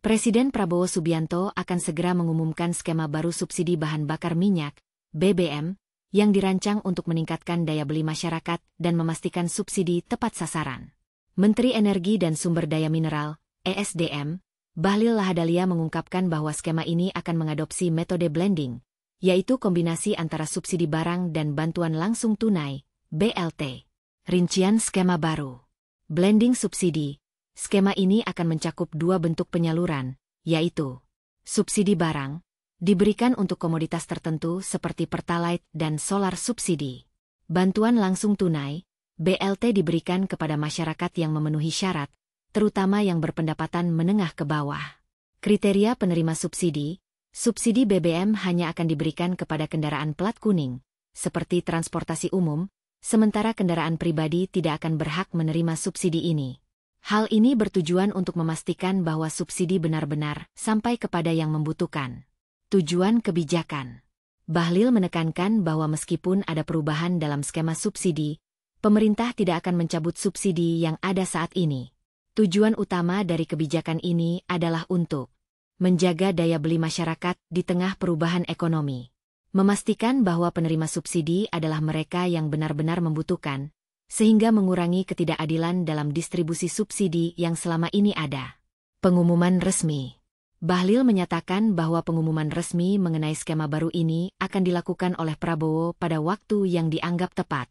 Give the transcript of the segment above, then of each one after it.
Presiden Prabowo Subianto akan segera mengumumkan skema baru subsidi bahan bakar minyak, BBM, yang dirancang untuk meningkatkan daya beli masyarakat dan memastikan subsidi tepat sasaran. Menteri Energi dan Sumber Daya Mineral, ESDM, Bahlil Lahadalia mengungkapkan bahwa skema ini akan mengadopsi metode blending, yaitu kombinasi antara subsidi barang dan bantuan langsung tunai, BLT. Rincian skema baru. Blending subsidi. Skema ini akan mencakup dua bentuk penyaluran, yaitu subsidi barang, diberikan untuk komoditas tertentu seperti Pertalite dan solar subsidi. Bantuan langsung tunai, BLT diberikan kepada masyarakat yang memenuhi syarat, terutama yang berpendapatan menengah ke bawah. Kriteria penerima subsidi, subsidi BBM hanya akan diberikan kepada kendaraan plat kuning, seperti transportasi umum, sementara kendaraan pribadi tidak akan berhak menerima subsidi ini. Hal ini bertujuan untuk memastikan bahwa subsidi benar-benar sampai kepada yang membutuhkan. Tujuan kebijakan. Bahlil menekankan bahwa meskipun ada perubahan dalam skema subsidi, pemerintah tidak akan mencabut subsidi yang ada saat ini. Tujuan utama dari kebijakan ini adalah untuk menjaga daya beli masyarakat di tengah perubahan ekonomi, memastikan bahwa penerima subsidi adalah mereka yang benar-benar membutuhkan, sehingga mengurangi ketidakadilan dalam distribusi subsidi yang selama ini ada. Pengumuman resmi. Bahlil menyatakan bahwa pengumuman resmi mengenai skema baru ini akan dilakukan oleh Prabowo pada waktu yang dianggap tepat.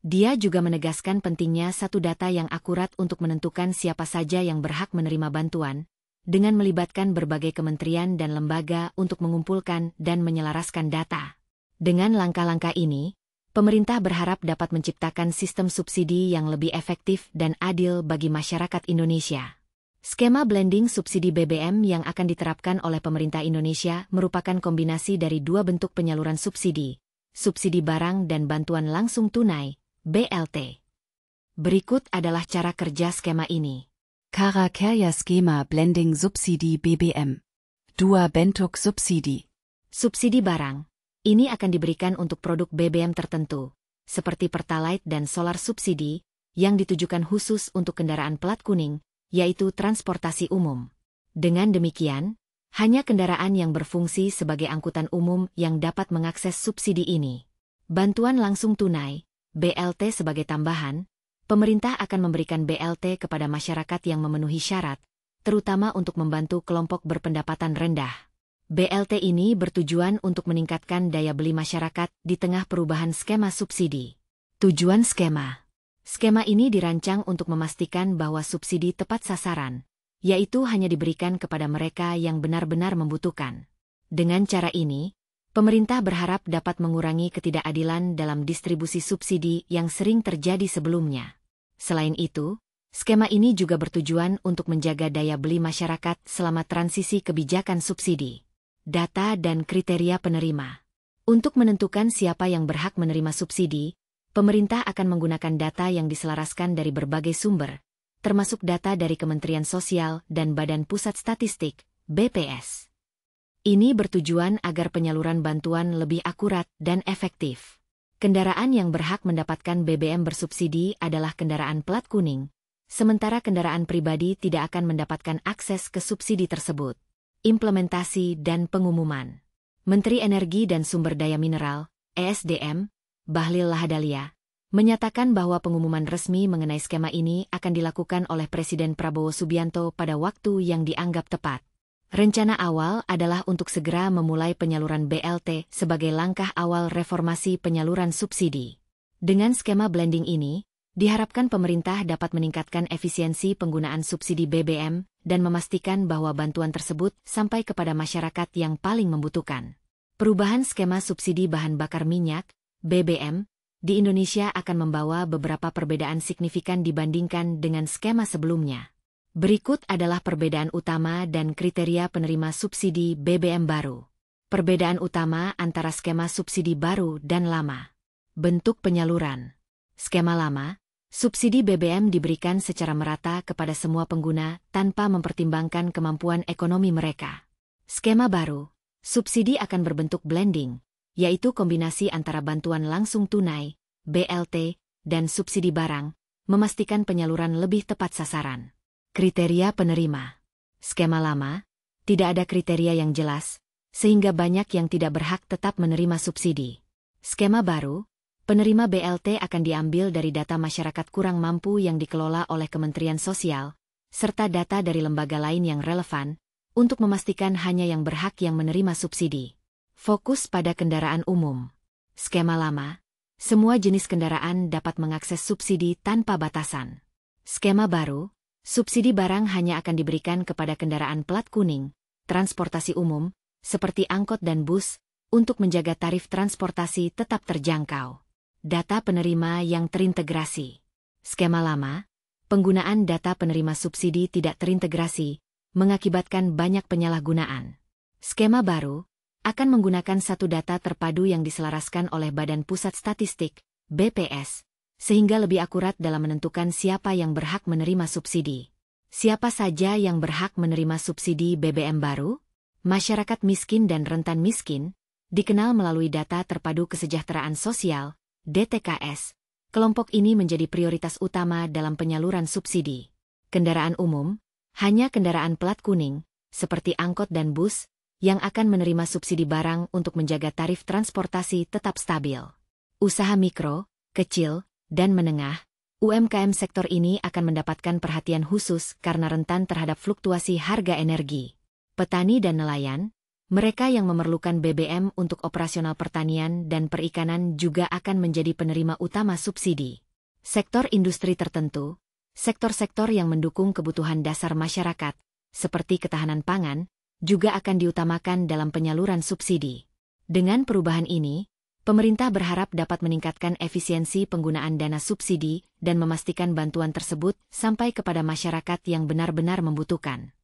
Dia juga menegaskan pentingnya satu data yang akurat untuk menentukan siapa saja yang berhak menerima bantuan, dengan melibatkan berbagai kementerian dan lembaga untuk mengumpulkan dan menyelaraskan data. Dengan langkah-langkah ini, pemerintah berharap dapat menciptakan sistem subsidi yang lebih efektif dan adil bagi masyarakat Indonesia. Skema blending subsidi BBM yang akan diterapkan oleh pemerintah Indonesia merupakan kombinasi dari dua bentuk penyaluran subsidi, subsidi barang dan bantuan langsung tunai, BLT. Berikut adalah cara kerja skema ini. Cara kerja skema blending subsidi BBM. Dua bentuk subsidi. Subsidi barang. Ini akan diberikan untuk produk BBM tertentu, seperti Pertalite dan solar subsidi, yang ditujukan khusus untuk kendaraan plat kuning, yaitu transportasi umum. Dengan demikian, hanya kendaraan yang berfungsi sebagai angkutan umum yang dapat mengakses subsidi ini. Bantuan langsung tunai, BLT sebagai tambahan, pemerintah akan memberikan BLT kepada masyarakat yang memenuhi syarat, terutama untuk membantu kelompok berpendapatan rendah. BLT ini bertujuan untuk meningkatkan daya beli masyarakat di tengah perubahan skema subsidi. Tujuan skema. Skema ini dirancang untuk memastikan bahwa subsidi tepat sasaran, yaitu hanya diberikan kepada mereka yang benar-benar membutuhkan. Dengan cara ini, pemerintah berharap dapat mengurangi ketidakadilan dalam distribusi subsidi yang sering terjadi sebelumnya. Selain itu, skema ini juga bertujuan untuk menjaga daya beli masyarakat selama transisi kebijakan subsidi. Data dan kriteria penerima. Untuk menentukan siapa yang berhak menerima subsidi, pemerintah akan menggunakan data yang diselaraskan dari berbagai sumber, termasuk data dari Kementerian Sosial dan Badan Pusat Statistik, BPS. Ini bertujuan agar penyaluran bantuan lebih akurat dan efektif. Kendaraan yang berhak mendapatkan BBM bersubsidi adalah kendaraan plat kuning, sementara kendaraan pribadi tidak akan mendapatkan akses ke subsidi tersebut. Implementasi dan pengumuman. Menteri Energi dan Sumber Daya Mineral, ESDM, Bahlil Lahadalia, menyatakan bahwa pengumuman resmi mengenai skema ini akan dilakukan oleh Presiden Prabowo Subianto pada waktu yang dianggap tepat. Rencana awal adalah untuk segera memulai penyaluran BLT sebagai langkah awal reformasi penyaluran subsidi. Dengan skema blending ini, diharapkan pemerintah dapat meningkatkan efisiensi penggunaan subsidi BBM dan memastikan bahwa bantuan tersebut sampai kepada masyarakat yang paling membutuhkan. Perubahan skema subsidi bahan bakar minyak, BBM, di Indonesia akan membawa beberapa perbedaan signifikan dibandingkan dengan skema sebelumnya. Berikut adalah perbedaan utama dan kriteria penerima subsidi BBM baru. Perbedaan utama antara skema subsidi baru dan lama. Bentuk penyaluran. Skema lama, subsidi BBM diberikan secara merata kepada semua pengguna tanpa mempertimbangkan kemampuan ekonomi mereka. Skema baru, subsidi akan berbentuk blending, yaitu kombinasi antara bantuan langsung tunai, BLT, dan subsidi barang, memastikan penyaluran lebih tepat sasaran. Kriteria penerima. Skema lama, Tidak ada kriteria yang jelas, sehingga banyak yang tidak berhak tetap menerima subsidi. Skema baru, penerima BLT akan diambil dari data masyarakat kurang mampu yang dikelola oleh Kementerian Sosial, serta data dari lembaga lain yang relevan, untuk memastikan hanya yang berhak yang menerima subsidi. Fokus pada kendaraan umum. Skema lama, semua jenis kendaraan dapat mengakses subsidi tanpa batasan. Skema baru, subsidi barang hanya akan diberikan kepada kendaraan plat kuning, transportasi umum, seperti angkot dan bus, untuk menjaga tarif transportasi tetap terjangkau. Data penerima yang terintegrasi. Skema lama, penggunaan data penerima subsidi tidak terintegrasi, mengakibatkan banyak penyalahgunaan. Skema baru akan menggunakan satu data terpadu yang diselaraskan oleh Badan Pusat Statistik, BPS, sehingga lebih akurat dalam menentukan siapa yang berhak menerima subsidi. Siapa saja yang berhak menerima subsidi BBM baru? Masyarakat miskin dan rentan miskin, dikenal melalui data terpadu kesejahteraan sosial, DTKS. Kelompok ini menjadi prioritas utama dalam penyaluran subsidi. Kendaraan umum, hanya kendaraan plat kuning, seperti angkot dan bus, yang akan menerima subsidi barang untuk menjaga tarif transportasi tetap stabil. Usaha mikro, kecil, dan menengah, UMKM sektor ini akan mendapatkan perhatian khusus karena rentan terhadap fluktuasi harga energi. Petani dan nelayan, mereka yang memerlukan BBM untuk operasional pertanian dan perikanan juga akan menjadi penerima utama subsidi. Sektor industri tertentu, sektor-sektor yang mendukung kebutuhan dasar masyarakat, seperti ketahanan pangan, juga akan diutamakan dalam penyaluran subsidi. Dengan perubahan ini, pemerintah berharap dapat meningkatkan efisiensi penggunaan dana subsidi dan memastikan bantuan tersebut sampai kepada masyarakat yang benar-benar membutuhkan.